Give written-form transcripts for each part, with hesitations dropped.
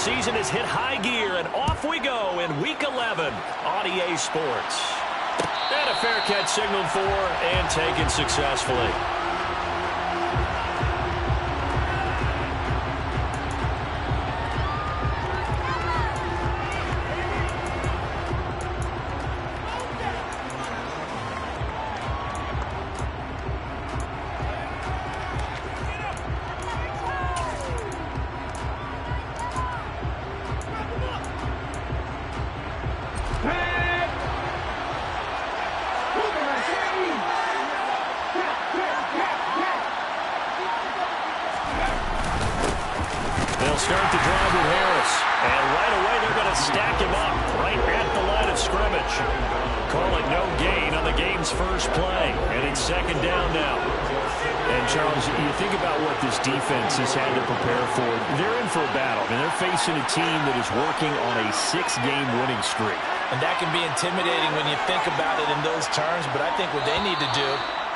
season has hit high gear, and off we go in Week 11 on EA Sports. And a fair catch signaled for and taken successfully. They'll start the drive with Harris. And right away, they're going to stack him up right at the line of scrimmage. Call it no gain on the game's first play. And it's second down now. And, Charles, you think about what this defense has had to prepare for. They're in for a battle, and they're facing a team that is working on a 6-game winning streak. And that can be intimidating when you think about it in those terms, but I think what they need to do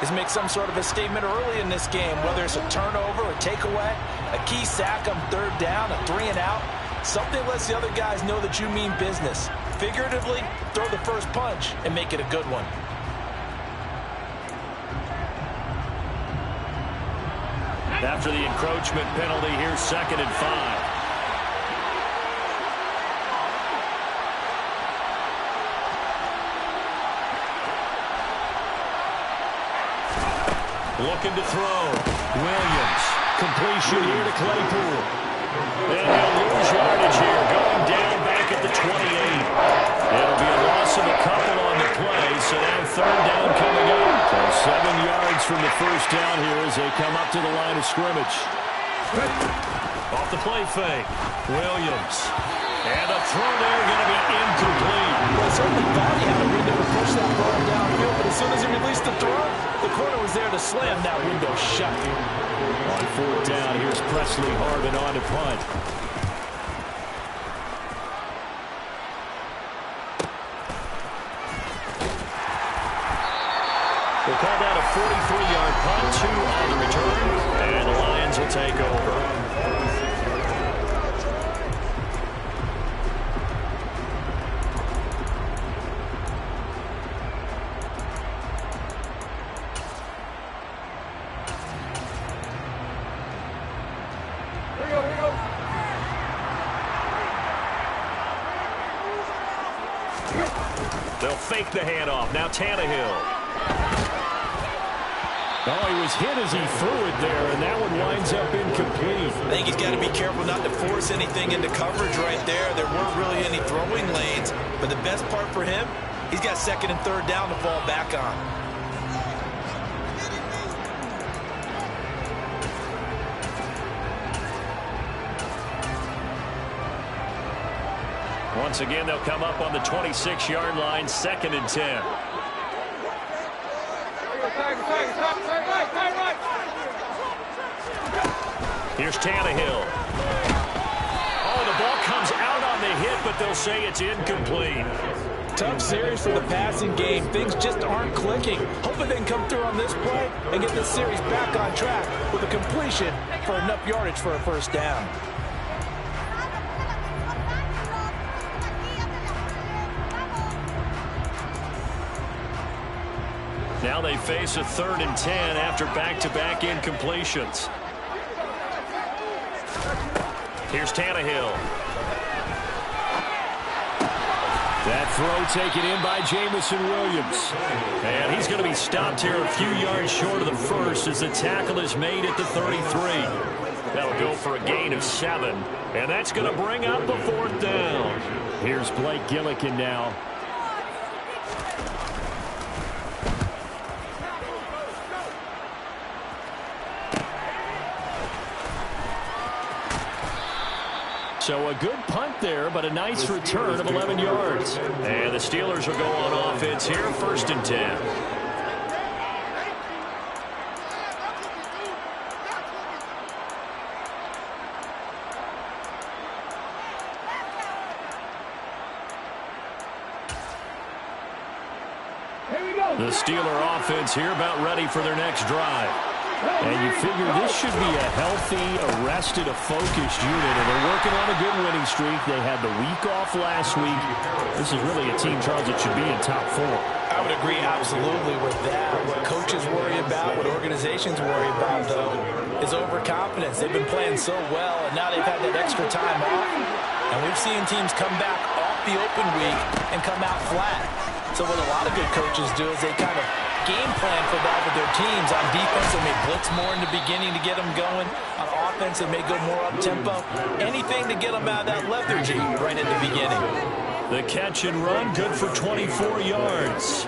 is make some sort of a statement early in this game, whether it's a turnover, a takeaway, a key sack on third down, a 3-and-out. Something lets the other guys know that you mean business. Figuratively, throw the first punch and make it a good one. After the encroachment penalty, here's 2nd and 5. Looking to throw. Williams. Completion here to Claypool. And he'll lose yardage here. Going down back at the 28. It'll be a loss of a couple on the play. So now 3rd down coming up. So 7 yards from the first down here as they come up to the line of scrimmage. Off the play fake. Williams. And a throw there going to be incomplete. Well, certainly Valley had a window to push that ball downfield, but as soon as he released the throw, the corner was there to slam that window shut. On 4th down, here's Presley Harvin on to punt. We'll call that a 43-yard punt, 2 on the return, and the Lions will take over. They'll fake the handoff. Now Tannehill. Oh, he was hit as he threw it there, and that one winds up incomplete. I think he's got to be careful not to force anything into coverage right there. There weren't really any throwing lanes, but the best part for him, he's got 2nd and 3rd down to fall back on. Once again, they'll come up on the 26-yard line, 2nd and 10. Here's Tannehill. Oh, the ball comes out on the hit, but they'll say it's incomplete. Tough series for the passing game. Things just aren't clicking. Hoping they can come through on this play and get this series back on track with a completion for enough yardage for a 1st down. Now they face a 3rd and 10 after back-to-back incompletions. Here's Tannehill. That throw taken in by Jamison Williams. And he's going to be stopped here a few yards short of the first as the tackle is made at the 33. That'll go for a gain of 7. And that's going to bring up the 4th down. Here's Blake Gillikin now. So a good punt there, but a nice return of 11 yards. And the Steelers will go on offense here, 1st and 10. The Steeler offense here about ready for their next drive. And you figure this should be a healthy, arrested, a focused unit, and they're working on a good winning streak. They had the week off last week. This is really a team, Charles, that should be in top 4. I would agree absolutely with that. What coaches worry about, what organizations worry about, though, is overconfidence. They've been playing so well, and now they've had that extra time off. And we've seen teams come back off the open week and come out flat. So what a lot of good coaches do is they kind of game plan for that with their teams. On defense, they may blitz more in the beginning to get them going. On offense, they may go more up-tempo. Anything to get them out of that lethargy right at the beginning. The catch and run, good for 24 yards.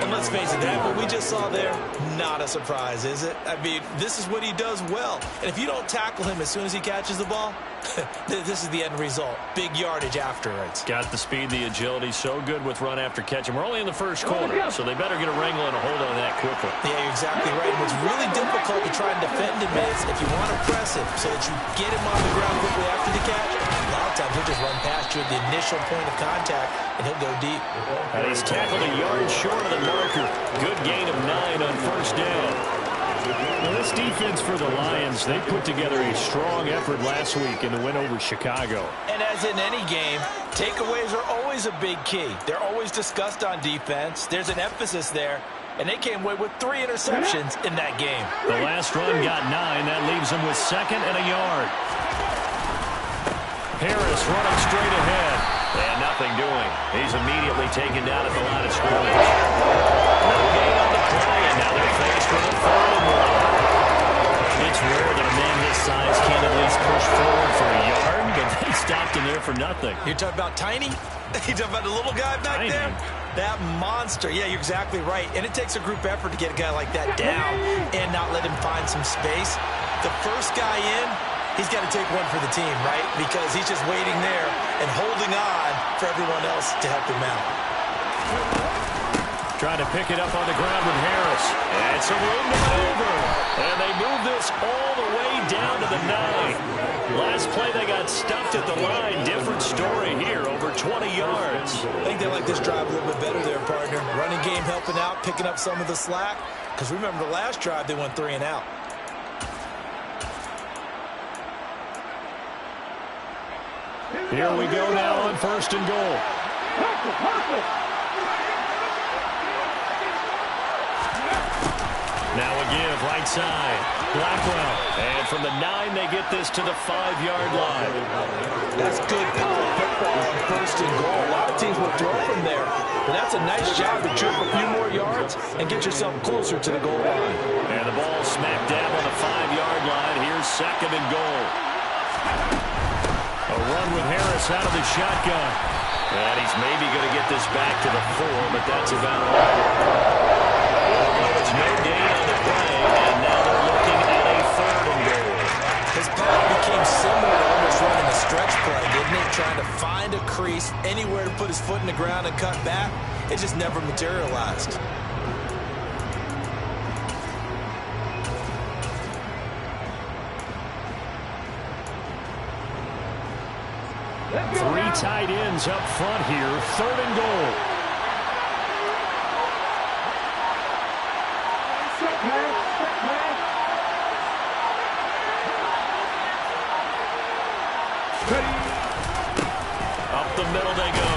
And let's face it, that what we just saw there, not a surprise, is it? I mean, this is what he does well. And if you don't tackle him as soon as he catches the ball, this is the end result. Big yardage afterwards. Got the speed, the agility, so good with run after catch. And we're only in the first quarter, so they better get a wrangle and a hold on that quickly. Yeah, you're exactly right. What's really difficult to try and defend him is if you want to press him so that you get him on the ground quickly after the catch, a lot of times he'll just run past you at the initial point of contact, and he'll go deep. And he's tackled a yard short of the marker. Good gain of 9 on first down. Now, this defense for the Lions, they put together a strong effort last week in the win over Chicago. And as in any game, takeaways are always a big key. They're always discussed on defense. There's an emphasis there. And they came away with 3 interceptions in that game. The last run got 9. That leaves them with 2nd and a yard. Harris running straight ahead. And nothing doing. He's immediately taken down at the line of scrimmage. No gain on the play, and now they're faced with a 3rd and 1. It's rare that a man his size can't at least push forward for a yard, but they stopped him there for nothing. You're talking about tiny? You're talking about the little guy back there? That monster. Yeah, you're exactly right. And it takes a group effort to get a guy like that down and not let him find some space. The first guy in, he's got to take one for the team, right? Because he's just waiting there and holding on for everyone else to help him out. Trying to pick it up on the ground with Harris. And some room to maneuver. And they move this all the way down to the 9. Last play they got stuffed at the line. Different story here, over 20 yards. I think they like this drive a little bit better there, partner. Running game helping out, picking up some of the slack. Because remember the last drive they went 3 and out. Here we go now on 1st and goal. Now a give, right side. Blackwell. And from the 9, they get this to the 5-yard line. That's good power football on 1st and goal. A lot of teams will throw from there. But that's a nice job to trip a few more yards and get yourself closer to the goal line. And the ball smack dab on the 5-yard line. Here's 2nd and goal. A run with Harris out of the shotgun. And he's maybe going to get this back to the 4, but that's about all. It's no gain on the play, and now they're looking at a 3rd and goal. His path became similar to almost running a stretch play, didn't it? Trying to find a crease, anywhere to put his foot in the ground and cut back. It just never materialized. Three tight ends up front here. 3rd and goal. Up the middle they go.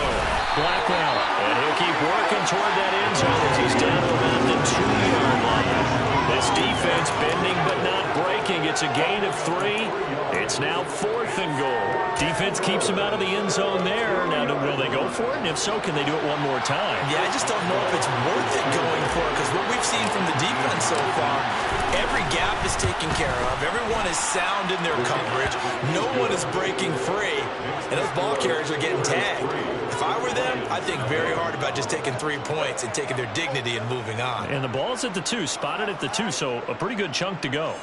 Blackwell. And he'll keep working toward that end zone as he's down to about the 2-yard line. This defense bending but not breaking. It's a gain of 3. It's now 4th and goal. Defense keeps him out of the end zone there. Now, will they go for it? And if so, can they do it one more time? Yeah, I just don't know if it's worth it going for it because what we've seen from the defense so far, every gap is taken care of. Everyone is sound in their coverage. No one is breaking free. And those ball carriers are getting tagged. If I were them, I'd think very hard about just taking 3 points and taking their dignity and moving on. And the ball's at the 2, spotted at the 2, so a pretty good chunk to go.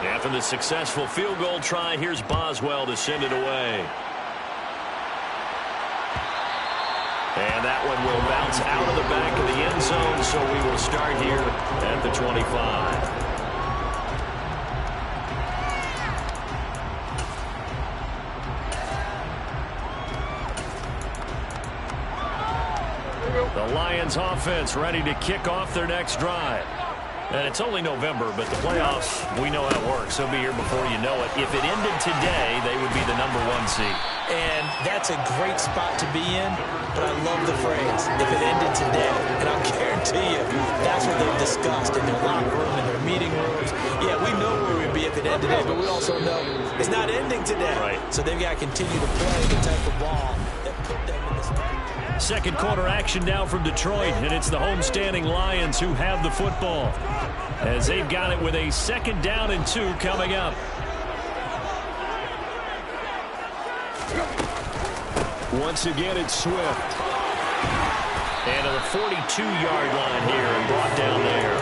After the successful field goal try, here's Boswell to send it away. And that one will bounce out of the back of the end zone, so we will start here at the 25. Lions offense ready to kick off their next drive. And it's only November, but the playoffs, we know how it works. They'll be here before you know it. If it ended today, they would be the #1 seed. And that's a great spot to be in, but I love the phrase, if it ended today. And I'll guarantee you, that's what they've discussed in their locker room, in their meeting rooms. Yeah, we know where we'd be if it ended today, but we also know it's not ending today. Right. So they've got to continue to play the type of ball that put them in this match. Second quarter action now from Detroit, and it's the homestanding Lions who have the football, as they've got it with a 2nd down and 2 coming up. Once again, it's Swift. And to the 42-yard line here and brought down there.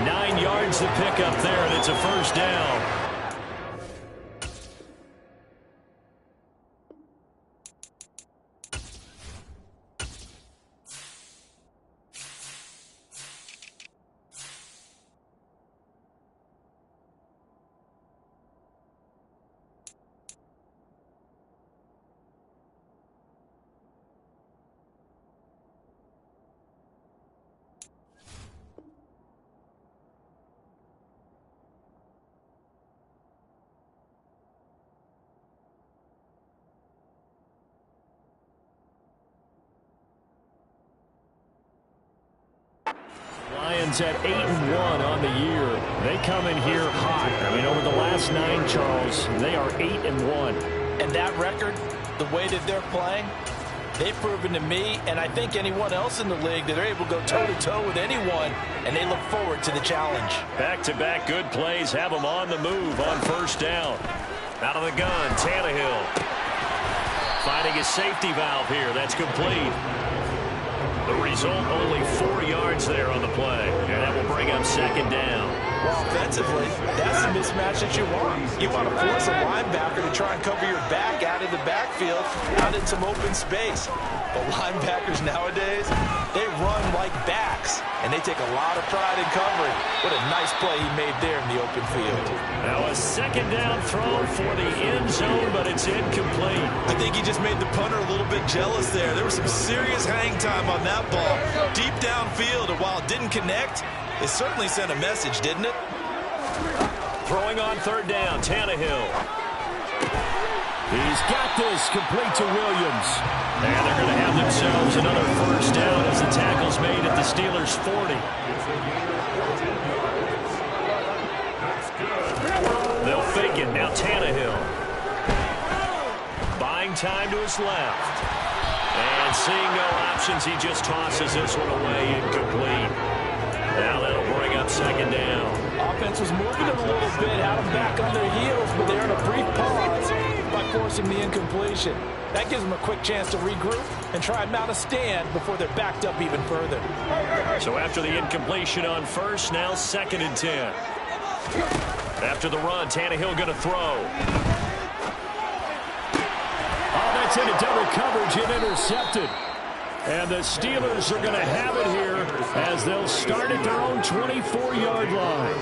9 yards to pick up there, and it's a 1st down. Lions at 8-1 on the year. They come in here hot. I mean, over the last 9, Charles, they are 8-1. And that record, the way that they're playing, they've proven to me, and I think anyone else in the league, that they're able to go toe-to-toe with anyone, and they look forward to the challenge. Back-to-back good plays have them on the move on 1st down. Out of the gun, Tannehill. Finding his safety valve here. That's complete. The result, only 4 yards there on the play. And that will bring up 2nd down. Well, offensively, that's the mismatch that you want. You want to force a linebacker to try and cover your back out of the backfield, out in some open space. But linebackers nowadays, they run like backs, and they take a lot of pride in covering. What a nice play he made there in the open field. Now a 2nd down throw for the end zone, but it's incomplete. I think he just made the punter a little bit jealous there. There was some serious hang time on that ball. Deep downfield, and while it didn't connect, it certainly sent a message, didn't it? Throwing on 3rd down, Tannehill. He's got this, complete to Williams. And they're going to have themselves another 1st down as the tackle's made at the Steelers' 40. They'll fake it. Now Tannehill. Buying time to his left. And seeing no options, he just tosses this one away, incomplete. Now that'll bring up 2nd down. Offense was moving them a little bit, had them back on their heels, but they're in a brief pause by forcing the incompletion. That gives them a quick chance to regroup and try and mount a stand before they're backed up even further. So after the incompletion on 1st, now 2nd and 10. After the run, Tannehill going to throw. Oh, that's into double coverage and intercepted. And the Steelers are going to have it here as they'll start at their own 24-yard line.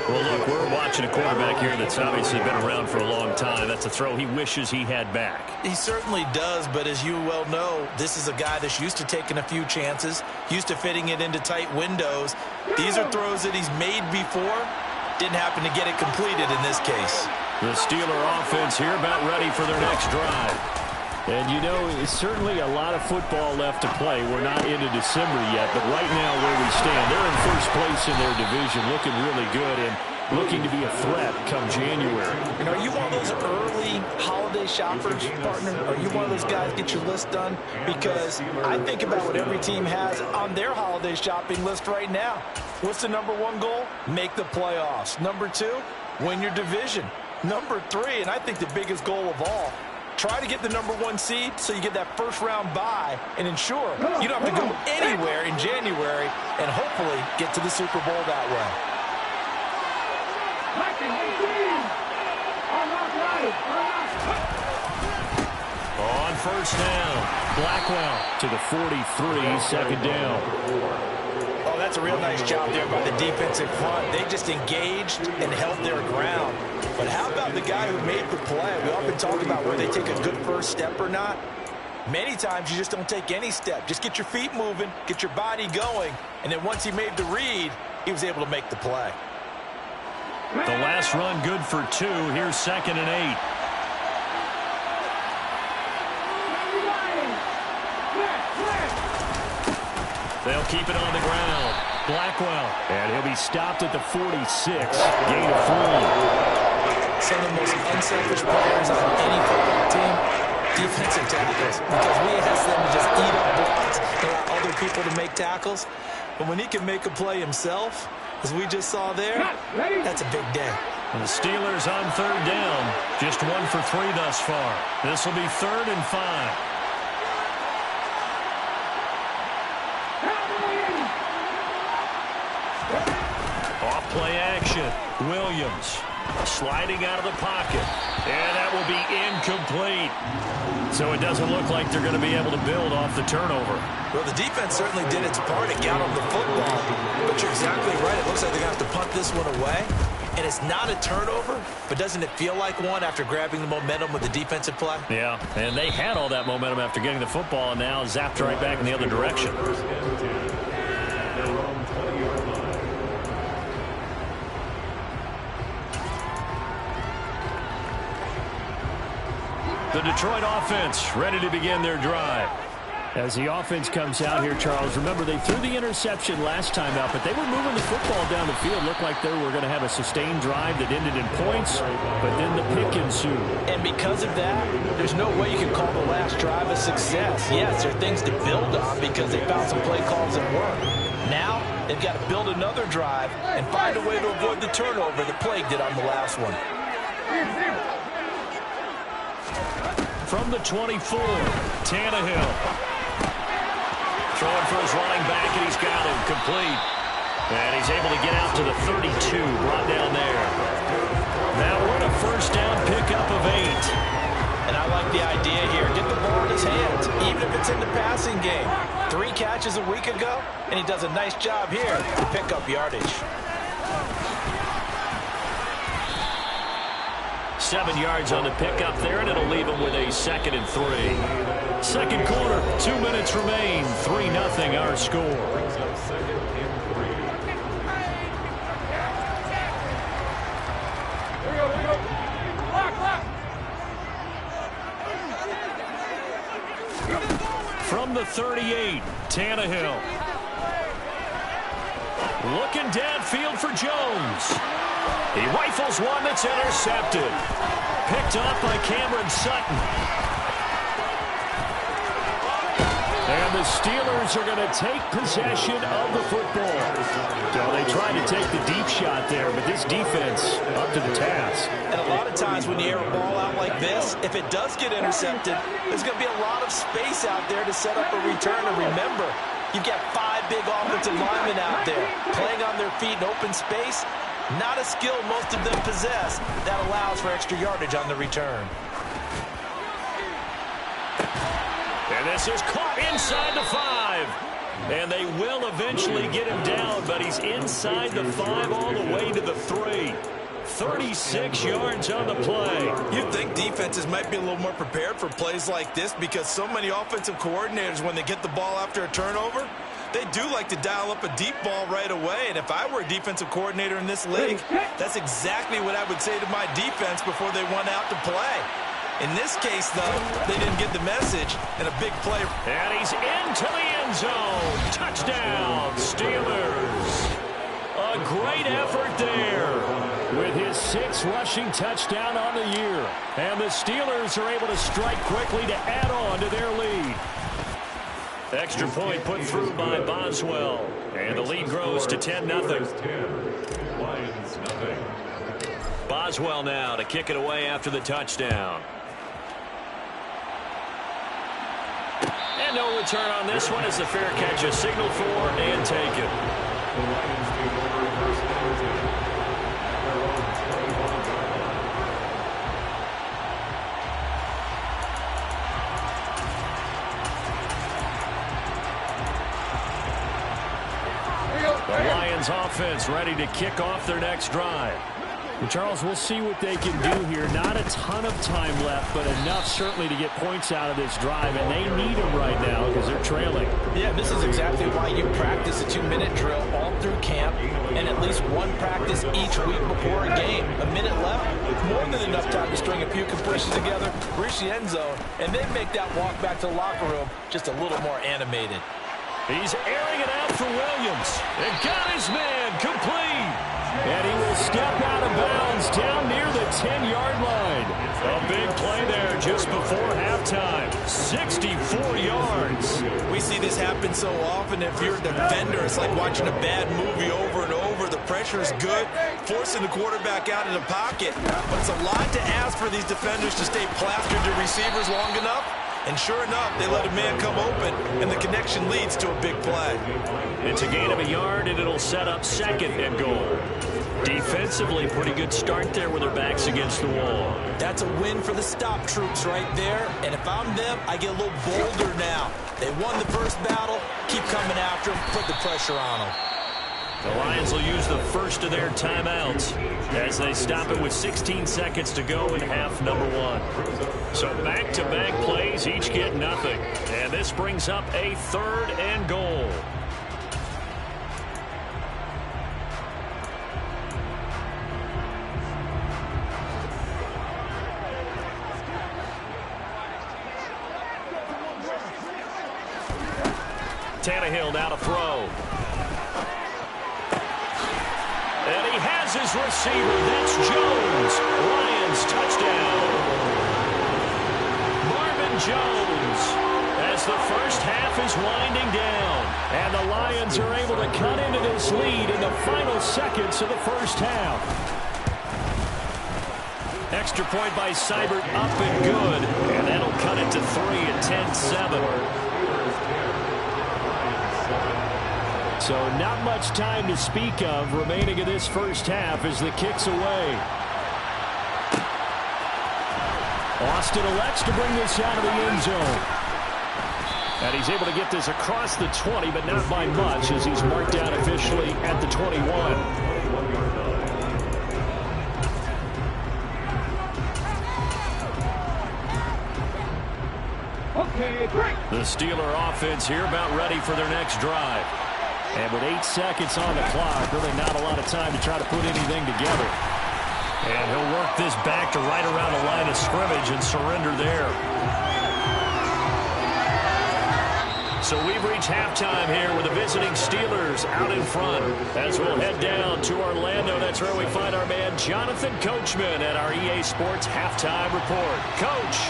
Well, look, we're watching a quarterback here that's obviously been around for a long time. That's a throw he wishes he had back. He certainly does, but as you well know, this is a guy that's used to taking a few chances, used to fitting it into tight windows. These are throws that he's made before. Didn't happen to get it completed in this case. The Steeler offense here about ready for their next drive. And, you know, it's certainly a lot of football left to play. We're not into December yet, but right now where we stand, they're in 1st place in their division, looking really good and looking to be a threat come January. And are you one of those early holiday shoppers, partner? Are you one of those guys get your list done? Because I think about what every team has on their holiday shopping list right now. What's the #1 goal? Make the playoffs. #2, win your division. #3, and I think the biggest goal of all, try to get the #1 seed so you get that 1st-round bye and ensure you don't have to go anywhere in January and hopefully get to the Super Bowl that way. On 1st down, Blackwell to the 43, 2nd down. Oh, that's a real nice job there by the defensive front. They just engaged and held their ground. But how about the guy who made the play? We often talk about where they take a good 1st step or not. Many times you just don't take any step. Just get your feet moving, get your body going, and then once he made the read, he was able to make the play. The last run good for 2. Here's 2nd and 8. They'll keep it on the ground. Blackwell. And he'll be stopped at the 46. Gain of 3. Some of the most unselfish players on any football team, defensive tackles. Because we ask them to just eat up blocks and allow other people to make tackles. But when he can make a play himself, as we just saw there, that's a big day. And the Steelers on 3rd down. Just 1 for 3 thus far. This will be 3rd and 5. Off-play action. Williams sliding out of the pocket. And that will be incomplete. So it doesn't look like they're going to be able to build off the turnover. Well, the defense certainly did its part and got on the football. But you're exactly right. It looks like they're going to have to punt this one away. And it's not a turnover, but doesn't it feel like one after grabbing the momentum with the defensive play? Yeah, and they had all that momentum after getting the football and now zapped right back in the other direction. The Detroit offense ready to begin their drive. As the offense comes out here, Charles, remember they threw the interception last time out, but they were moving the football down the field. Looked like they were going to have a sustained drive that ended in points, but then the pick ensued. And because of that, there's no way you can call the last drive a success. Yes, there are things to build on because they found some play calls that work. Now, they've got to build another drive and find a way to avoid the turnover that plagued it on the last one. From the 24, Tannehill. Throwing for his running back, and he's got him complete. And he's able to get out to the 32, brought down there. Now we're a first down pickup of 8. And I like the idea here. Get the ball in his hands, even if it's in the passing game. 3 catches a week ago, and he does a nice job here to pick up yardage. 7 yards on the pickup there, and it'll leave him with a 2nd and 3. Second quarter, 2 minutes remain. 3-0 our score. From the 38, Tannehill. Looking downfield for Jones. He rifles one that's intercepted. Picked off by Cameron Sutton. And the Steelers are going to take possession of the football. So they tried to take the deep shot there, but this defense up to the task. And a lot of times when you air a ball out like this, if it does get intercepted, there's going to be a lot of space out there to set up a return. And remember, you've got 5 big offensive linemen out there playing on their feet in open space. Not a skill most of them possess that allows for extra yardage on the return. And this is caught inside the 5. And they will eventually get him down, but he's inside the 5 all the way to the 3. 36 yards on the play. You'd think defenses might be a little more prepared for plays like this because so many offensive coordinators, when they get the ball after a turnover, they do like to dial up a deep ball right away. And if I were a defensive coordinator in this league, that's exactly what I would say to my defense before they went out to play. In this case, though, they didn't get the message, and a big play. And he's into the end zone. Touchdown, Steelers. A great effort there with his 6th rushing touchdown on the year. And the Steelers are able to strike quickly to add on to their lead. Extra point put through by Boswell. And the lead grows to 10-0. Boswell now to kick it away after the touchdown. And no return on this one as the fair catch is signaled for and taken. The Lions offense ready to kick off their next drive. And Charles, we'll see what they can do here. Not a ton of time left, but enough certainly to get points out of this drive, and they need them right now because they're trailing. Yeah, this is exactly why you practice a 2-minute drill all through camp and at least one practice each week before a game. A minute left, more than enough time to string a few completions together, reach the end zone, and then make that walk back to the locker room just a little more animated. He's airing it out for Williams. And got his man complete. And he will step out of bounds down near the 10-yard line. A big play there just before halftime. 64 yards. We see this happen so often. If you're a defender, it's like watching a bad movie over and over. The pressure is good, forcing the quarterback out of the pocket. But it's a lot to ask for these defenders to stay plastered to receivers long enough. And sure enough, they let a man come open, and the connection leads to a big play. It's a gain of a yard, and it'll set up 2nd and goal. Defensively, pretty good start there with their backs against the wall. That's a win for the stop troops right there. And if I'm them, I get a little bolder now. They won the first battle. Keep coming after them. Put the pressure on them. The Lions will use the first of their timeouts as they stop it with 16 seconds to go in half number 1. So back-to-back plays, each get nothing. And this brings up a 3rd and goal. Tannehill now to throw. And he has his receiver. That's Jones. Lions touchdown. Marvin Jones as the first half is winding down. And the Lions are able to cut into this lead in the final seconds of the first half. Extra point by Seibert up and good. And that'll cut it to 3 at 10-7. So not much time to speak of remaining in this first half as the kick's away. Austin elects to bring this out of the end zone. And he's able to get this across the 20, but not by much as he's marked down officially at the 21. Okay, great. The Steeler offense here about ready for their next drive. And with 8 seconds on the clock, really not a lot of time to try to put anything together. And he'll work this back to right around the line of scrimmage and surrender there. So we've reached halftime here with the visiting Steelers out in front. As we'll head down to Orlando, that's where we find our man Jonathan Coachman at our EA Sports Halftime Report. Coach.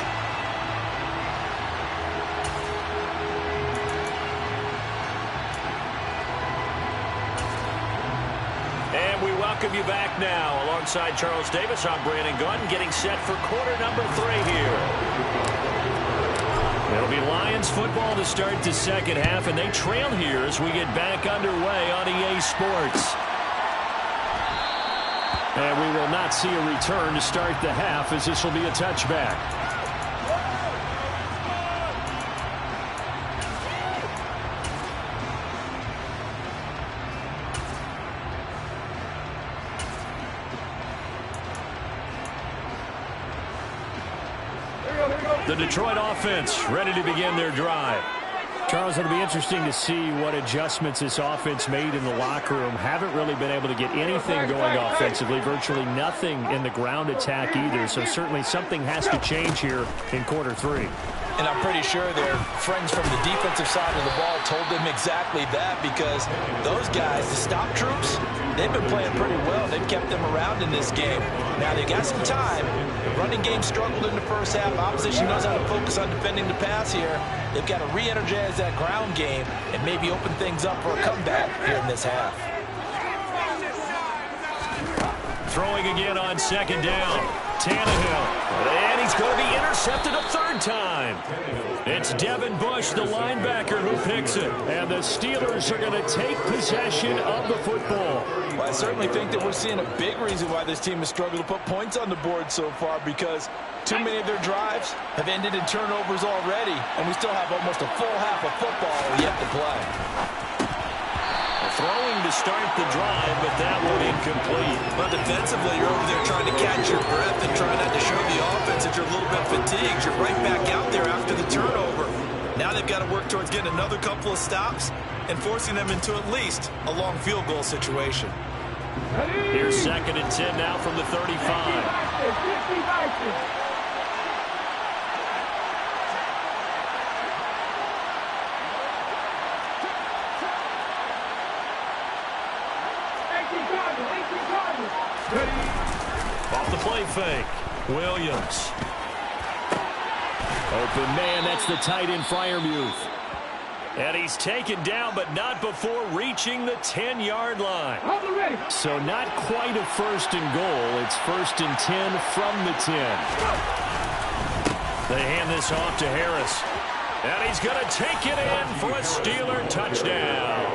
Welcome you back now. Alongside Charles Davis, I'm Brandon Gunn, getting set for quarter number 3 here. It'll be Lions football to start the second half, and they trail here as we get back underway on EA Sports. And we will not see a return to start the half, as this will be a touchback. The Detroit offense ready to begin their drive. Charles, it'll be interesting to see what adjustments this offense made in the locker room. Haven't really been able to get anything going offensively. Virtually nothing in the ground attack either. So certainly something has to change here in quarter 3. And I'm pretty sure their friends from the defensive side of the ball told them exactly that, because those guys, the stop troops, they've been playing pretty well. They've kept them around in this game. Now they've got some time. The running game struggled in the first half. Opposition knows how to focus on defending the pass here. They've got to re-energize that ground game and maybe open things up for a comeback here in this half. Throwing again on second down. Tannehill. And he's going to be intercepted a 3rd time. It's Devin Bush, the linebacker, who picks it. And the Steelers are going to take possession of the football. Well, I certainly think that we're seeing a big reason why this team has struggled to put points on the board so far, because too many of their drives have ended in turnovers already, and we still have almost a full half of football yet to play. throwing to start the drive, but that one incomplete. But defensively, you're over there trying to catch your breath and trying not to show the offense that you're a little bit fatigued. You're right back out there after the turnover. Now they've got to work towards getting another couple of stops and forcing them into at least a long field goal situation. Here's 2nd and 10 now from the 35. Off the play fake. Williams. Open man, that's the tight end Freiermuth. And he's taken down, but not before reaching the 10-yard line. So not quite a 1st and goal. It's 1st and 10 from the 10. They hand this off to Harris. And he's going to take it in for a Steeler touchdown.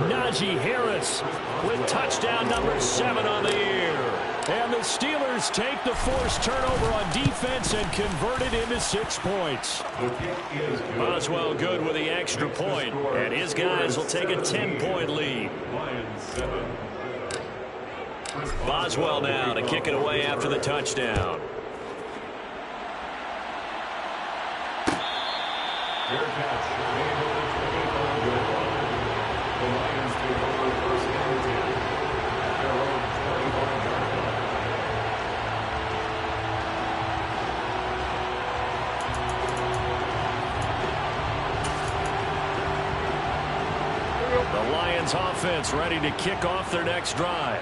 Najee Harris with touchdown number 7 on the year. And the Steelers take the forced turnover on defense and convert it into 6 points. Boswell good with the extra point, and his guys will take a 10-point lead. Boswell now to kick it away after the touchdown. The Lions offense ready to kick off their next drive.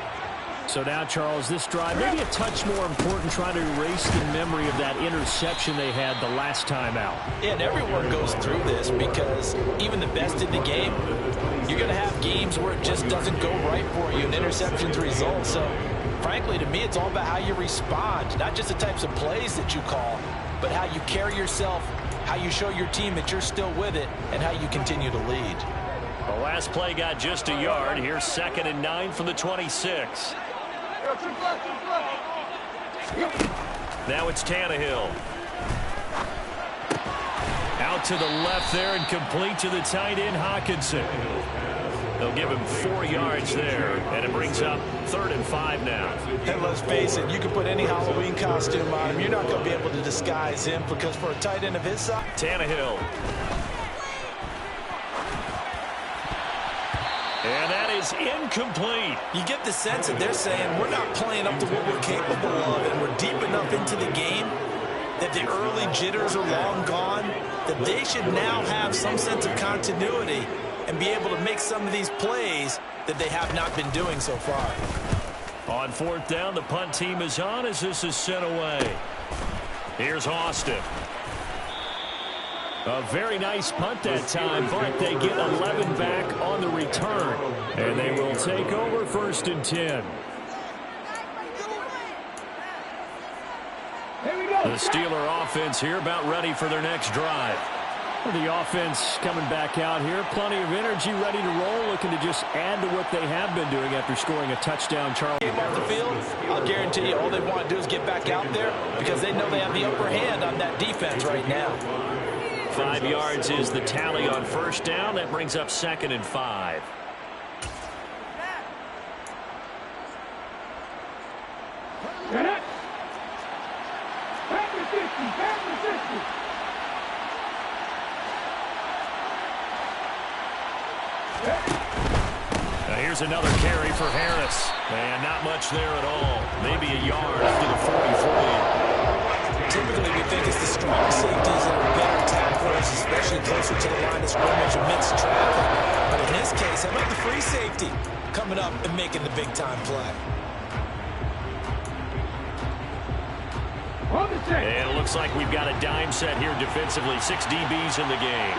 So now, Charles, this drive maybe a touch more important, trying to erase the memory of that interception they had the last time out. Yeah, and everyone goes through this because even the best in the game, you're going to have games where it just doesn't go right for you, and interceptions result. So, frankly, to me, it's all about how you respond, not just the types of plays that you call, but how you carry yourself, how you show your team that you're still with it, and how you continue to lead. The last play got just a yard. Here's 2nd and 9 from the 26. Now it's Tannehill. Out to the left there and complete to the tight end Hockenson. They'll give him 4 yards there, and it brings up 3rd and 5 now. And let's face it, you can put any Halloween costume on him. You're not going to be able to disguise him because for a tight end of his size. Tannehill. And that is incomplete. You get the sense that they're saying we're not playing up to what we're capable of, and we're deep enough into the game that the early jitters are long gone, that they should now have some sense of continuity and be able to make some of these plays that they have not been doing so far. On 4th down, the punt team is on as this is sent away. Here's Austin. A very nice punt that time, but they get 11 back on the return. And they will take over 1st and 10. The Steeler offense here about ready for their next drive. The offense coming back out here. Plenty of energy, ready to roll, looking to just add to what they have been doing after scoring a touchdown. Charles. Game off the field, I'll guarantee you all they want to do is get back out there because they know they have the upper hand on that defense right now. 5 yards is the tally on 1st down. That brings up 2nd and 5. Now here's another carry for Harris. And not much there at all. Maybe a yard to the 40-40. Typically, we think it's the strong safeties that are better tacklers, especially closer to the line of scrimmage amidst traffic. But in this case, how about the free safety coming up and making the big-time play? And it looks like we've got a dime set here defensively. 6 DBs in the game.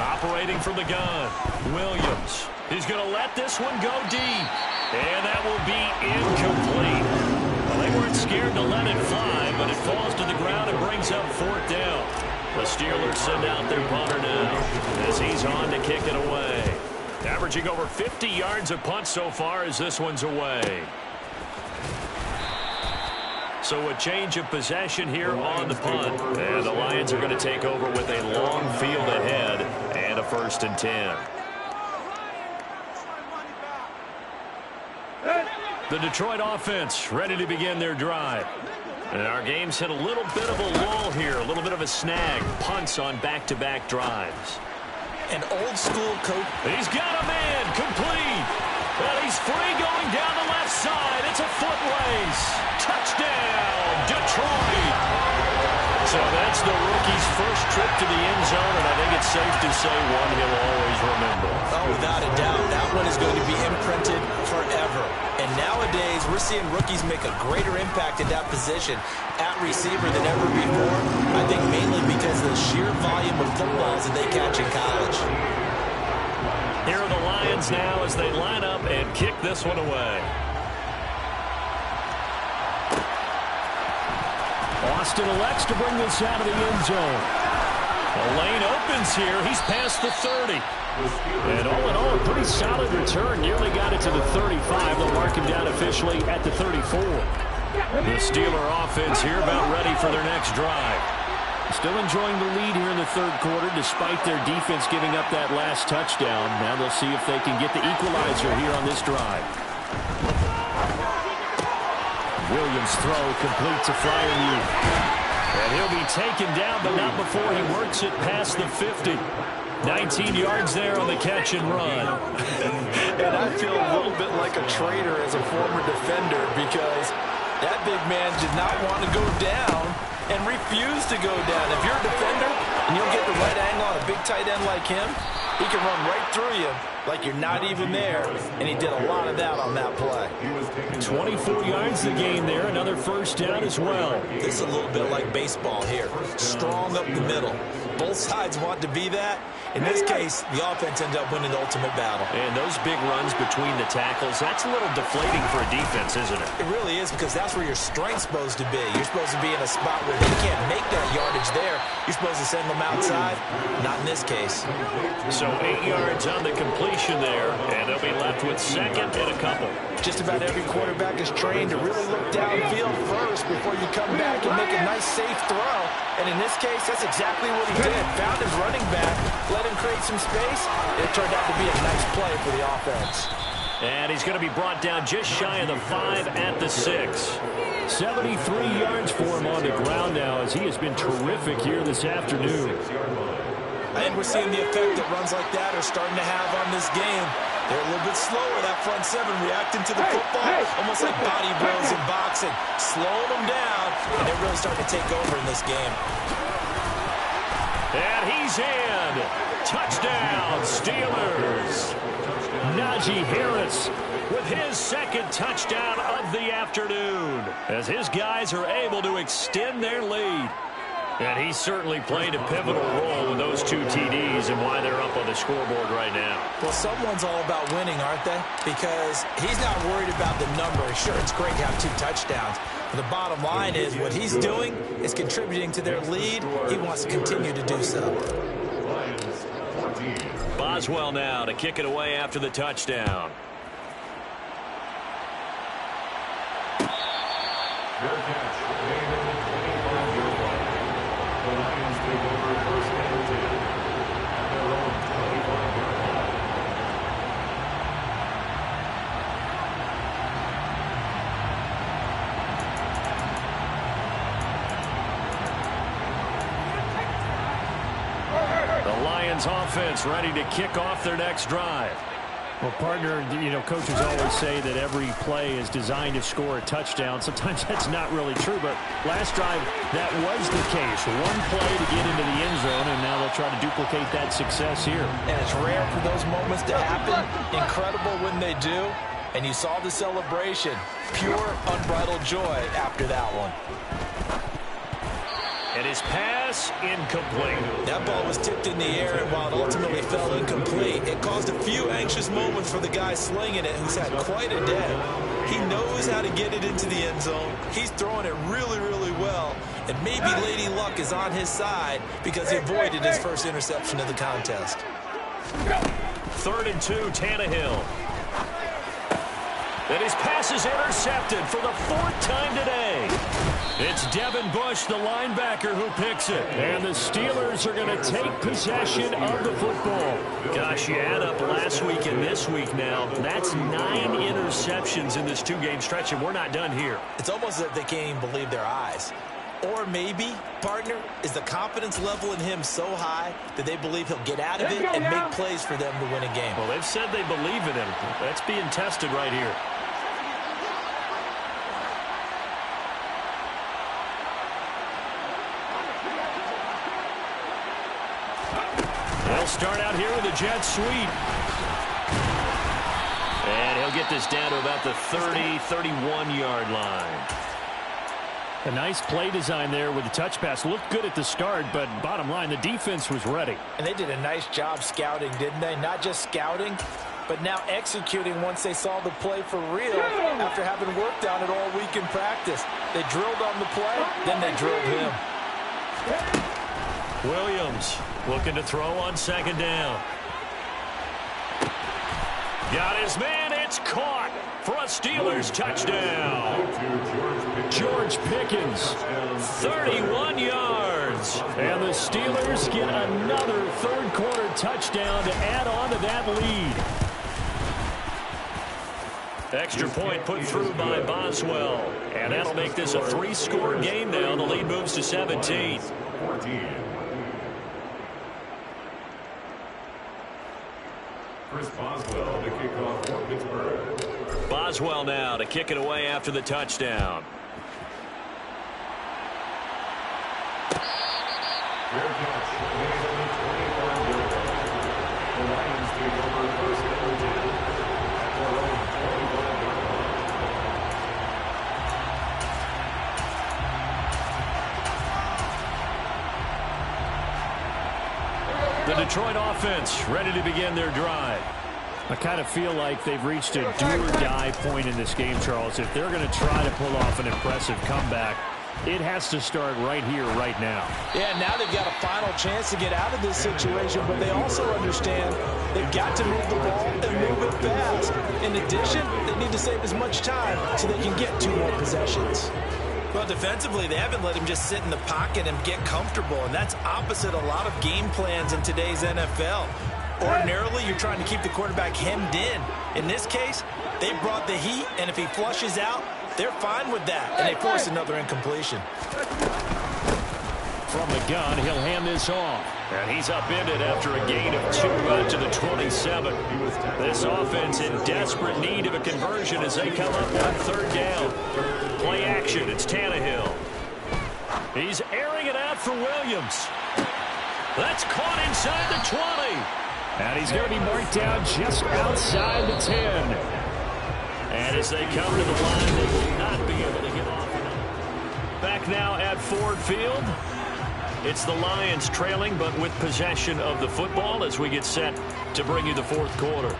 Operating from the gun, Williams. He's going to let this one go deep. And that will be incomplete. Well, they weren't scared to let it fly, but it falls to the ground and brings up 4th down. The Steelers send out their punter now as he's on to kick it away. Averaging over 50 yards of punt so far as this one's away. So a change of possession here on the punt. And the Lions are going to take over with a long field ahead and a 1st and 10. The Detroit offense ready to begin their drive. And our game's hit a little bit of a lull here, a little bit of a snag. Punts on back-to-back drives. An old-school coach. He's got a man, complete. Well, he's free going down the left side. It's a foot race. Touchdown, Detroit. So that's the rookie's first trip to the end zone, and I think it's safe to say one he'll always remember. Oh, without a doubt, that one is going to be imprinted forever. And nowadays, we're seeing rookies make a greater impact at that position at receiver than ever before. I think mainly because of the sheer volume of footballs that they catch in college. Here are the Lions now as they line up and kick this one away. Austin elects to bring this out of the end zone. The lane opens here. He's past the 30. And all in all, a pretty solid return. Nearly got it to the 35. They'll mark him down officially at the 34. The Steeler offense here about ready for their next drive. Still enjoying the lead here in the third quarter despite their defense giving up that last touchdown. Now they'll see if they can get the equalizer here on this drive. Williams' throw complete to Freiermuth. And he'll be taken down, but not before he works it past the 50. 19 yards there on the catch and run. And I feel a little bit like a traitor as a former defender because that big man did not want to go down and refused to go down. If you're a defender and you'll get the right angle on a big tight end like him, he can run right through you like you're not even there, and he did a lot of that on that play. 24 yards the game there, another first down as well. This is a little bit like baseball here. Strong up the middle. Both sides want to be that. In this case, the offense ends up winning the ultimate battle. And those big runs between the tackles, that's a little deflating for a defense, isn't it? It really is because that's where your strength's supposed to be. You're supposed to be in a spot where they can't make that yardage there. You're supposed to send them outside. Not in this case. So 8 yards on the completion there, and they'll be left with second and a couple. Just about every quarterback is trained to really look downfield first before you come back and make a nice, safe throw. And in this case, that's exactly what he did. Found his running back, let him create some space, and it turned out to be a nice play for the offense. And he's going to be brought down just shy of the 5 at the 6. 73 yards for him on the ground now as he has been terrific here this afternoon. I think we're seeing the effect that runs like that are starting to have on this game. They're a little bit slower, that front seven, reacting to the football, almost like body blows in boxing, slowing them down, and they're really starting to take over in this game. And he's in. Touchdown, Steelers. Najee Harris with his second touchdown of the afternoon as his guys are able to extend their lead. And he certainly played a pivotal role with those 2 TDs and why they're up on the scoreboard right now. Well, someone's all about winning, aren't they? Because he's not worried about the number. Sure, it's great to have 2 touchdowns. But the bottom line is what he's doing is contributing to their lead. He wants to continue to do so. Boswell now to kick it away after the touchdown. Offense ready to kick off their next drive. Well, partner, coaches always say that every play is designed to score a touchdown. Sometimes that's not really true, but last drive, that was the case. One play to get into the end zone, and now they'll try to duplicate that success here. And it's rare for those moments to happen. Incredible when they do. And you saw the celebration. Pure, unbridled joy after that one. And his pass incomplete. That ball was tipped in the air, and while it ultimately fell incomplete, it caused a few anxious moments for the guy slinging it, who's had quite a day. He knows how to get it into the end zone. He's throwing it really, really well. And maybe Lady Luck is on his side because he avoided his first interception of the contest. 3rd and 2, Tannehill. And his pass is intercepted for the 4th time today. It's Devin Bush, the linebacker, who picks it. And the Steelers are going to take possession of the football. Gosh, you add up last week and this week now. That's 9 interceptions in this 2-game stretch, and we're not done here. It's almost as if they can't even believe their eyes. Or maybe, partner, is the confidence level in him so high that they believe he'll get out of it and make plays for them to win a game. Well, they've said they believe in him. That's being tested right here. They'll start out here with a jet sweep. And he'll get this down to about the 30, 31-yard line. A nice play design there with the touch pass. Looked good at the start, but bottom line, the defense was ready. And they did a nice job scouting, didn't they? Not just scouting, but now executing once they saw the play for real after having worked on it all week in practice. They drilled on the play, then they drilled him. Williams looking to throw on second down. Got his man. It's caught for a Steelers touchdown. George Pickens, 31 yards. And the Steelers get another third-quarter touchdown to add on to that lead. Extra point put through by Boswell. And that'll make this a 3-score game now. The lead moves to 17. Chris Boswell to kick off for Pittsburgh. Boswell now to kick it away after the touchdown. Fair catch. The Lions take over first and 10 at their own 21-yard line. The Detroit offense ready to begin their drive. I kind of feel like they've reached a do-or-die point in this game, Charles. If they're going to try to pull off an impressive comeback, it has to start right here, right now. Yeah, now they've got a final chance to get out of this situation, but they also understand they've got to move the ball and move it fast. In addition, they need to save as much time so they can get 2 more possessions. Well, defensively, they haven't let him just sit in the pocket and get comfortable, and that's opposite a lot of game plans in today's NFL. Ordinarily, you're trying to keep the quarterback hemmed in. In this case, they brought the heat, and if he flushes out, they're fine with that, and they force another incompletion. From the gun, he'll hand this off. And he's upended after a gain of 2 out to the 27. This offense in desperate need of a conversion as they come up on third down. Play action, it's Tannehill. He's airing it out for Williams. That's caught inside the 20. And he's going to be marked down just outside the 10. And as they come to the line, they will not be able to get off. Back now at Ford Field. It's the Lions trailing, but with possession of the football as we get set to bring you the fourth quarter.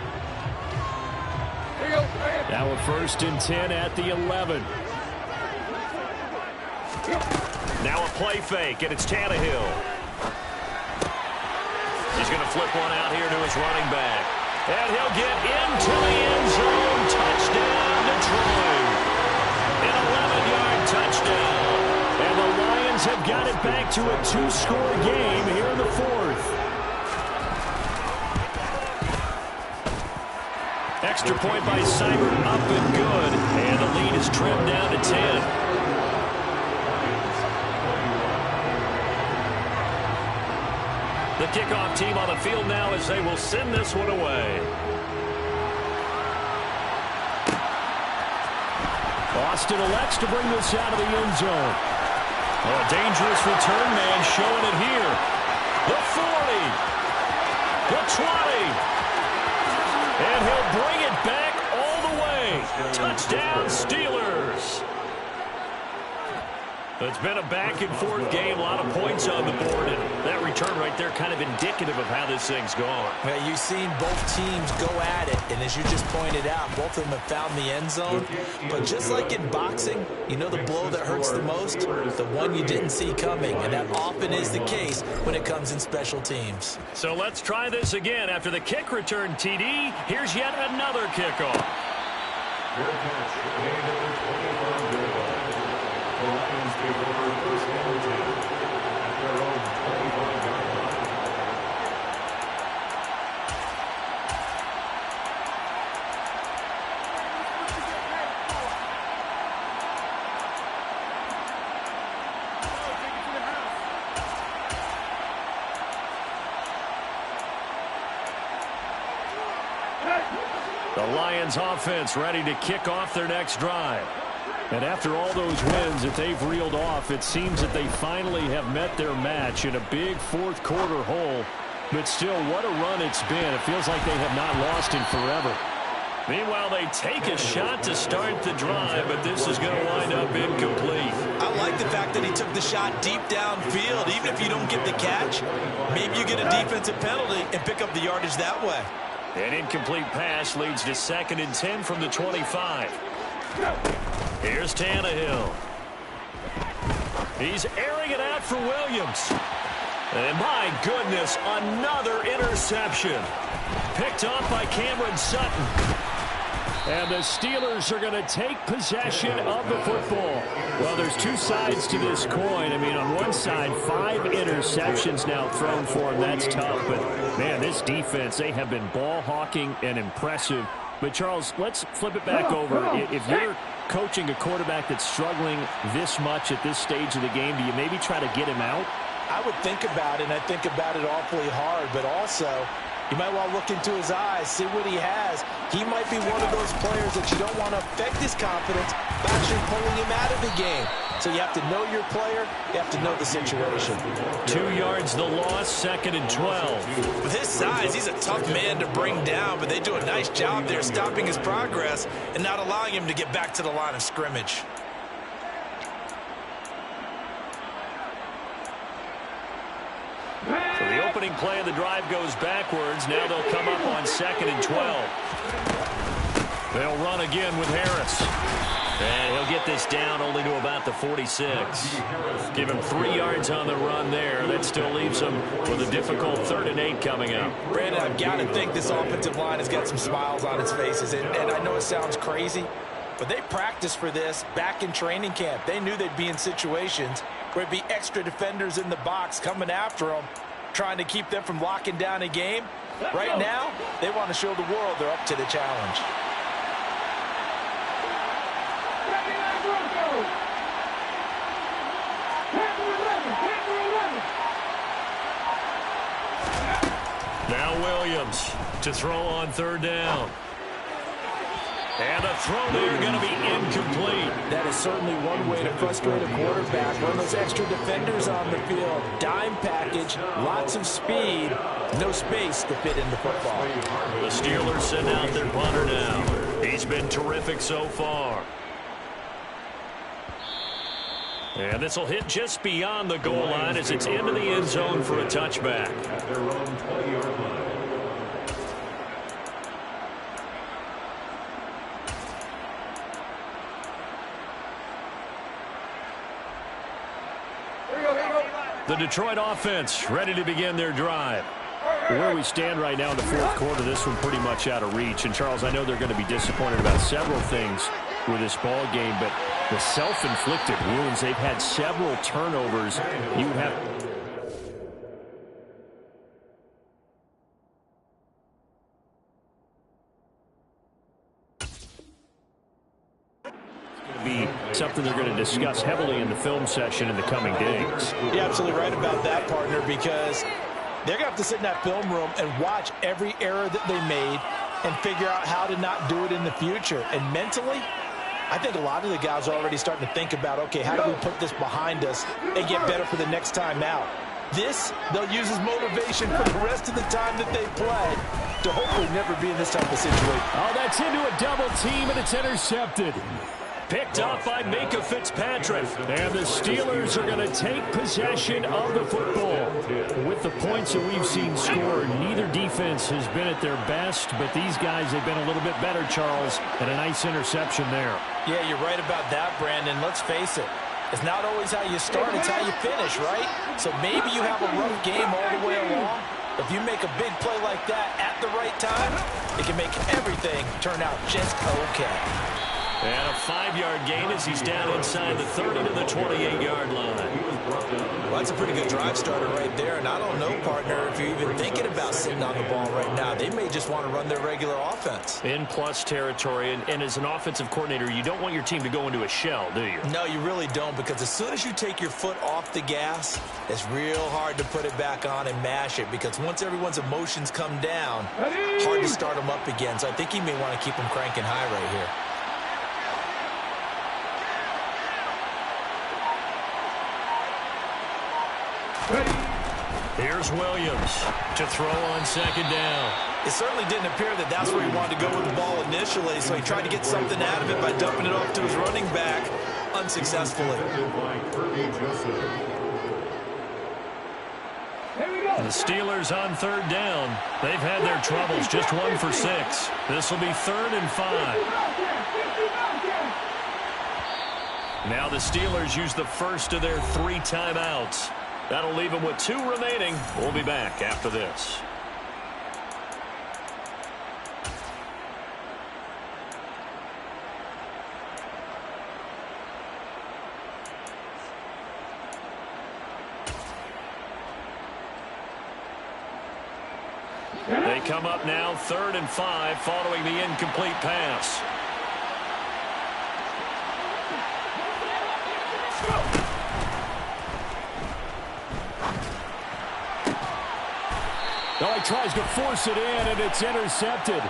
Now a 1st and 10 at the 11. Now a play fake, and it's Tannehill. He's going to flip one out here to his running back. And he'll get into the end zone. Touchdown, Detroit. An 11-yard touchdown. And the Lions have got it back to a 2-score game here in the 4th. Extra point by Seibert, up and good. And the lead is trimmed down to 10. The kickoff team on the field now as they will send this one away. Austin elects to bring this out of the end zone. Oh, a dangerous return man showing it here. The 40. The 20. And he'll bring it back all the way. Touchdown, Steelers. It's been a back-and-forth game, a lot of points on the board, and that return right there kind of indicative of how this thing's gone. Well, you've seen both teams go at it, and as you just pointed out, both of them have found the end zone. But just like in boxing, you know the blow that hurts the most? The one you didn't see coming, and that often is the case when it comes in special teams. So let's try this again. After the kick return, TD, here's yet another kickoff. The Lions take over first and 10 at their own 25-yard line. The Lions offense ready to kick off their next drive. And after all those wins that they've reeled off, it seems that they finally have met their match in a big fourth quarter hole. But still, what a run it's been. It feels like they have not lost in forever. Meanwhile, they take a shot to start the drive, but this is going to wind up incomplete. I like the fact that he took the shot deep downfield. Even if you don't get the catch, maybe you get a defensive penalty and pick up the yardage that way. An incomplete pass leads to 2nd and 10 from the 25. Here's Tannehill. He's airing it out for Williams. And my goodness, another interception. Picked off by Cameron Sutton. And the Steelers are going to take possession of the football. Well, there's two sides to this coin. I mean, on one side, 5 interceptions now thrown for him. That's tough. But, man, this defense, they have been ball hawking and impressive. But, Charles, let's flip it back over. If you're coaching a quarterback that's struggling this much at this stage of the game, do you maybe try to get him out? I would think about it, and I think about it awfully hard. But also, you might want to look into his eyes, see what he has. He might be one of those players that you don't want to affect his confidence by actually pulling him out of the game. So you have to know your player. You have to know the situation. 2 yards the loss, 2nd and 12. With his size, he's a tough man to bring down, but they do a nice job there stopping his progress and not allowing him to get back to the line of scrimmage. So the opening play of the drive goes backwards. Now they'll come up on 2nd and 12. They'll run again with Harris. And he'll get this down only to about the 46. Give him 3 yards on the run there. That still leaves him with a difficult 3rd and 8 coming up. Brandon, I've got to think this offensive line has got some smiles on its faces. And I know it sounds crazy, but they practiced for this back in training camp. They knew they'd be in situations where it'd be extra defenders in the box coming after them, trying to keep them from locking down a game. Right now, they want to show the world they're up to the challenge. Now Williams to throw on 3rd down. And a throw there going to be incomplete. That is certainly one way to frustrate a quarterback. Run those extra defenders on the field. Dime package, lots of speed, no space to fit in the football. The Steelers send out their punter now. He's been terrific so far. And this will hit just beyond the goal line as it's into the end zone for a touchback. At their own 20-yard line. The Detroit offense ready to begin their drive. Where we stand right now in the fourth quarter, this one pretty much out of reach. And, Charles, I know they're going to be disappointed about several things with this ball game, but the self-inflicted wounds, they've had several turnovers. You have be something they're going to discuss heavily in the film session in the coming days. You're absolutely right about that, partner, because they're going to have to sit in that film room and watch every error that they made and figure out how to not do it in the future. And mentally, I think a lot of the guys are already starting to think about, okay, how do we put this behind us and get better for the next time out? This, they'll use as motivation for the rest of the time that they play to hopefully never be in this type of situation. Oh, that's into a double team, and it's intercepted. Picked off by Minkah Fitzpatrick. And the Steelers are going to take possession of the football. With the points that we've seen scored, neither defense has been at their best, but these guys have been a little bit better, Charles, and a nice interception there. Yeah, you're right about that, Brandon. Let's face it. It's not always how you start, it's how you finish, right? So maybe you have a rough game all the way along. If you make a big play like that at the right time, it can make everything turn out just okay. And a 5-yard gain as he's down inside the 30 to the 28-yard line. Well, that's a pretty good drive starter right there. And I don't know, partner, if you're even thinking about sitting on the ball right now. They may just want to run their regular offense. In plus territory. And as an offensive coordinator, you don't want your team to go into a shell, do you? No, you really don't, because as soon as you take your foot off the gas, it's real hard to put it back on and mash it, because once everyone's emotions come down, hard to start them up again. So I think he may want to keep them cranking high right here. Here's Williams to throw on second down. It certainly didn't appear that that's where he wanted to go with the ball initially, so he tried to get something out of it by dumping it off to his running back unsuccessfully. The Steelers on third down. They've had their troubles, just 1 for 6. This will be 3rd and 5. Now the Steelers use the first of their 3 timeouts. That'll leave them with 2 remaining. We'll be back after this. They come up now 3rd and 5 following the incomplete pass. Oh, he tries to force it in, and it's intercepted.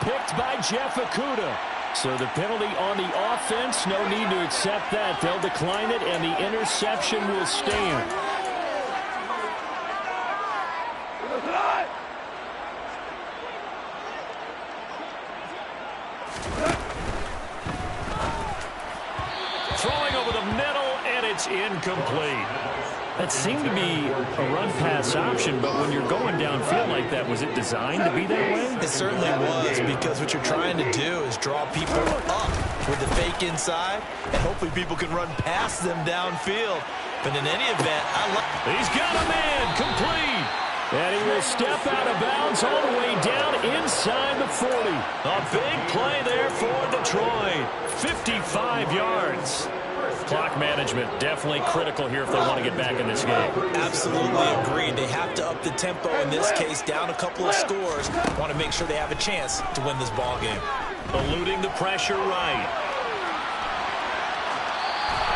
Picked by Jeff Okudah. So the penalty on the offense, no need to accept that. They'll decline it, and the interception will stand. Throwing over the middle, and it's incomplete. That seemed to be a run-pass option, but when you're going downfield like that, was it designed to be that way? It certainly was, because what you're trying to do is draw people up with the fake inside, and hopefully people can run past them downfield. But in any event, He's got a man, complete. And he will step out of bounds all the way down inside the 40. A big play there for Detroit. 55 yards. Clock management definitely critical here if they want to get back in this game. Absolutely agreed. They have to up the tempo in this case, down a couple of scores. Want to make sure they have a chance to win this ball game. Eluding the pressure right.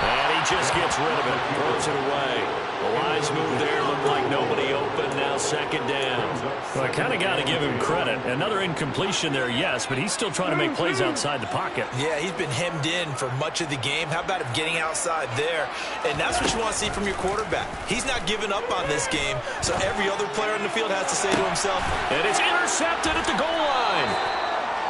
And he just gets rid of it, throws it away. The wise move there, looked like nobody open, now 2nd down. Well, I kind of got to give him credit. Another incompletion there, yes, but he's still trying to make plays outside the pocket. Yeah, he's been hemmed in for much of the game. How about him getting outside there? And that's what you want to see from your quarterback. He's not giving up on this game, so every other player in the field has to say to himself, and it's intercepted at the goal line.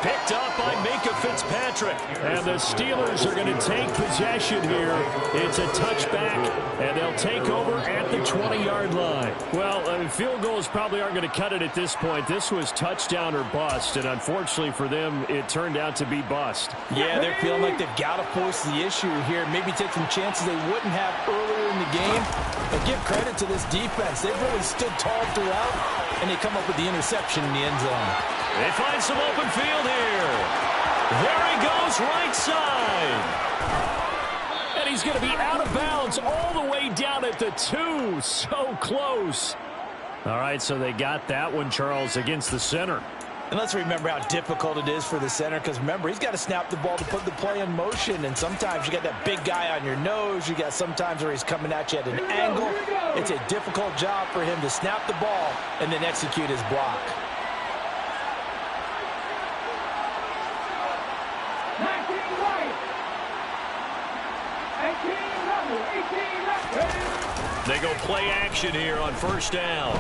Picked up by Minkah Fitzpatrick. And the Steelers are going to take possession here. It's a touchback, and they'll take over at the 20-yard line. Well, field goals probably aren't going to cut it at this point. This was touchdown or bust, and unfortunately for them, it turned out to be bust. Yeah, they're feeling like they've got to force the issue here. Maybe take some chances they wouldn't have earlier in the game. But give credit to this defense. They've really stood tall throughout, and they come up with the interception in the end zone. They find some open field here. There he goes, right side. And he's going to be out of bounds all the way down at the 2. So close. All right, so they got that one, Charles, against the center. And let's remember how difficult it is for the center, because remember, he's got to snap the ball to put the play in motion, and sometimes you got that big guy on your nose. You got sometimes where he's coming at you at an angle. It's a difficult job for him to snap the ball and then execute his block. They go play action here on 1st down.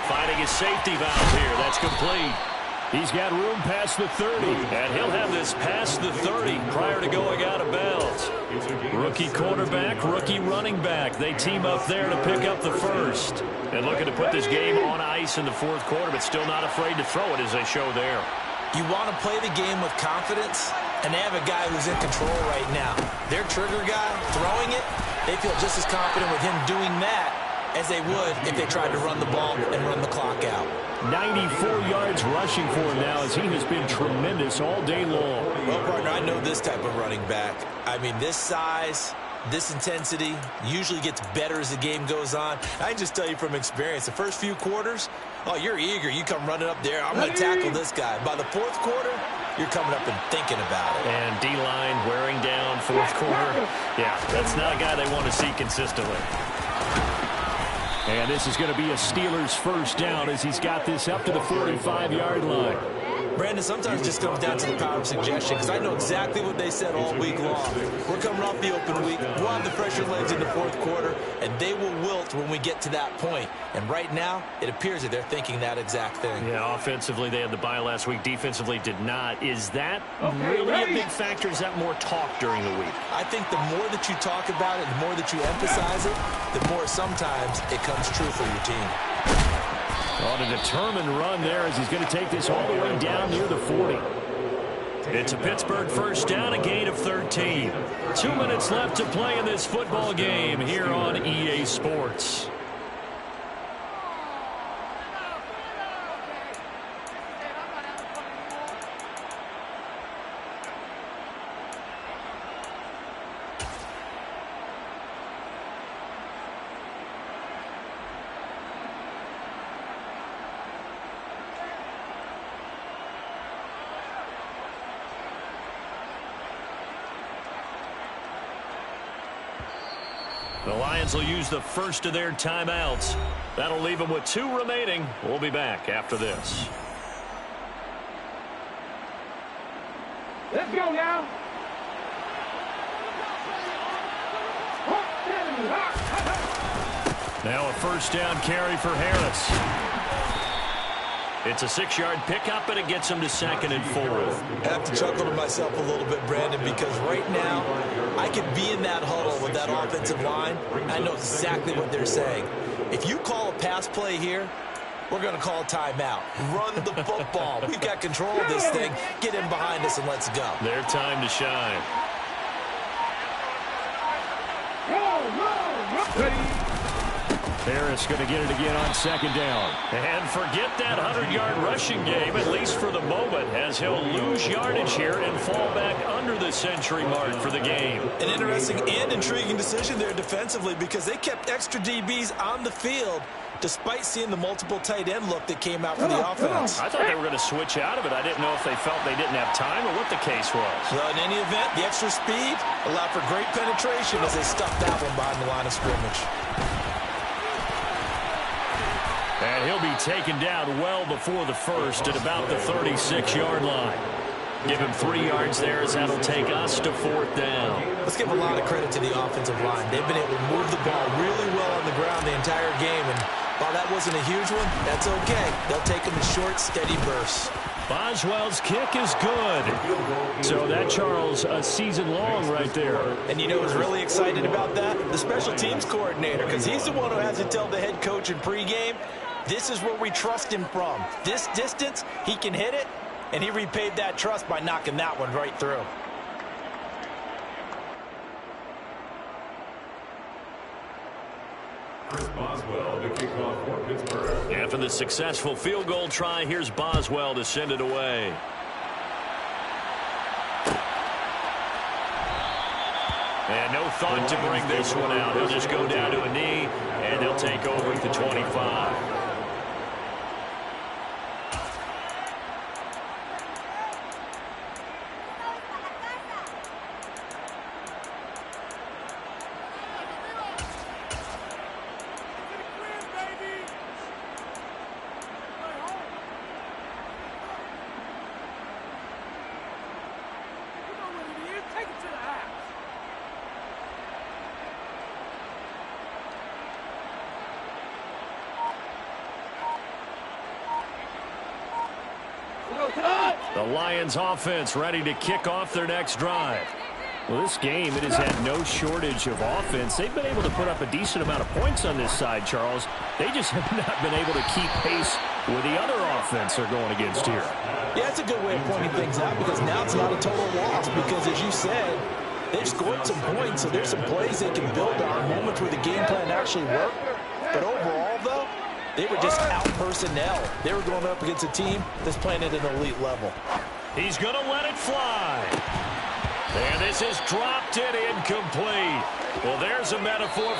Finding his safety valve here. That's complete. He's got room past the 30. And he'll have this past the 30 prior to going out of bounds. Rookie quarterback, rookie running back. They team up there to pick up the first. And looking to put this game on ice in the 4th quarter, but still not afraid to throw it as they show there. you want to play the game with confidence, and they have a guy who's in control right now. Their trigger guy throwing it, they feel just as confident with him doing that as they would if they tried to run the ball and run the clock out. 94 yards rushing for him now as he has been tremendous all day long. Well, partner, I know this type of running back. I mean, this size, this intensity usually gets better as the game goes on. I can just tell you from experience, the first few quarters, oh, you're eager. You come running up there. I'm going to tackle this guy. By the fourth quarter, you're coming up and thinking about it. And D-line wearing down fourth quarter. Yeah, that's not a guy they want to see consistently. And this is going to be a Steelers first down as he's got this up to the 45-yard line. Brandon, sometimes it just comes down to the power of suggestion, because I know exactly what they said all week long. We're coming off the open week. We'll have the fresher legs in the fourth quarter, and they will wilt when we get to that point. And right now, it appears that they're thinking that exact thing. Yeah, offensively, they had the bye last week. Defensively, did not. Is that really a big factor? Is that more talk during the week? I think the more that you talk about it, the more that you emphasize it, the more sometimes it comes true for your team. On a determined run there as he's going to take this all the way down near the 40. It's a Pittsburgh first down, a gain of 13. 2 minutes left to play in this football game here on EA Sports. The Lions will use the first of their timeouts. That'll leave them with 2 remaining. We'll be back after this. Let's go now. Now a first down carry for Harris. It's a 6-yard pickup, and it gets him to 2nd and 4. I have to chuckle to myself a little bit, Brandon, because right now I could be in that huddle with that offensive line. I know exactly what they're saying. If you call a pass play here, we're going to call a timeout. Run the football. We've got control of this thing. Get in behind us and let's go. Their time to shine. Harris going to get it again on 2nd down. And forget that 100-yard rushing game, at least for the moment, as he'll lose yardage here and fall back under the century mark for the game. An interesting and intriguing decision there defensively, because they kept extra DBs on the field despite seeing the multiple tight end look that came out for the offense. I thought they were going to switch out of it. I didn't know if they felt they didn't have time or what the case was. Well, in any event, the extra speed allowed for great penetration as they stuffed that one behind the line of scrimmage. And he'll be taken down well before the first at about the 36-yard line. Give him 3 yards there as that'll take us to 4th down. Let's give a lot of credit to the offensive line. They've been able to move the ball really well on the ground the entire game. And while that wasn't a huge one, that's okay. They'll take them in short, steady bursts. Boswell's kick is good. So that, Charles, a season long right there. And you know who's really excited about that? The special teams coordinator, because he's the one who has to tell the head coach in pregame, this is where we trust him from. This distance, he can hit it, and he repaid that trust by knocking that one right through. Chris Boswell, the kickoff for Pittsburgh. After the successful field goal try, here's Boswell to send it away. And no thought to bring this one out. He'll just go down to a knee, and they'll take over at the 25. The Lions offense ready to kick off their next drive. Well, this game, it has had no shortage of offense. They've been able to put up a decent amount of points on this side, Charles. They just have not been able to keep pace with the other offense they're going against here. Yeah, that's a good way of pointing things out, because now it's not a total loss, because as you said, they've scored some points, so there's some plays they can build on, moments where the game plan actually worked. But overall, though, they were just out-personnel. They were going up against a team that's playing at an elite level. He's going to let it fly. And this is dropped and incomplete. Well, there's a metaphor for